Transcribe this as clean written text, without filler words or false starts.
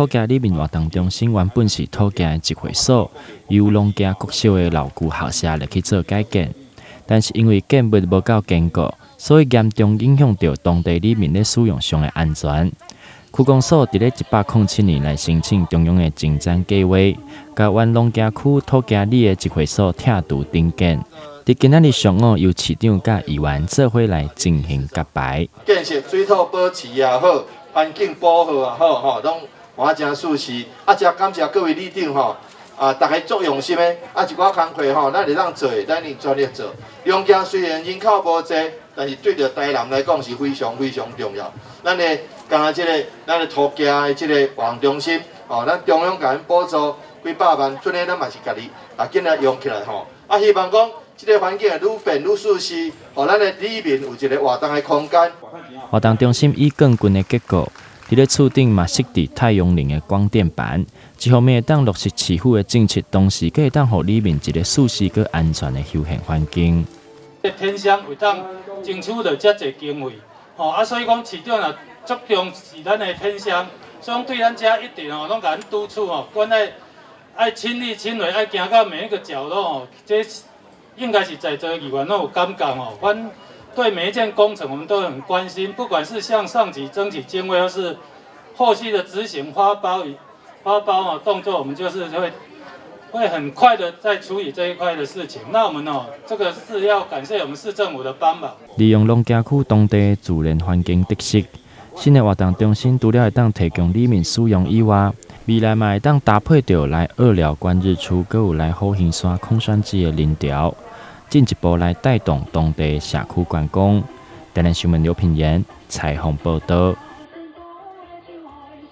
土家里面活动中心原本是土家的集会所，由农家国小的老旧校舍来去做改建，但是因为建物无够坚固，所以严重影响到当地里面咧使用上的安全。区公所伫咧107年来申请中央的前瞻计划，甲原农家区土家里的集会所拆除重建。伫今仔日上午，由市长甲议员做伙来进行甲牌。建设水土保持也好，环境保护也好，拢我真舒适。真感谢各位里长大家足用心的。一寡工课咱会当做，咱用专业做。农家虽然人口无济，但是对着台南来讲是非常非常重要。咱的咱的土家的活动中心，咱中央甲咱补助几百万，准的咱嘛是家己紧来用起来希望讲。这个环境愈变愈舒适，让咱的里面有一个活动的空间。活动中心以更近的结构，伫咧厝顶嘛设置太阳能的光电板，一方面会当落实市府的政策，同时可以当互里面一个舒适佮安全的休闲环境。偏乡有当争取到遮侪经费，所以讲市长也注重是咱的偏乡，所以讲对咱遮一定拢甲咱督促阮爱亲力亲为，爱行到每一个角落这。应该是在座议员都有感觉阮对每一件工程我们都很关心，不管是向上级争取经费，或是后续的执行发包动作，我们就是会很快的在处理这一块的事情。那我们这个是要感谢我们市政府的帮忙。利用农家区当地自然环境特色，新的活动中心除了会当提供里面使用以外，未来嘛会当搭配着来二寮观日出，佮有来好行山空山寺的林条，进一步来带动当地社区观光。台南新闻刘品言采访报道。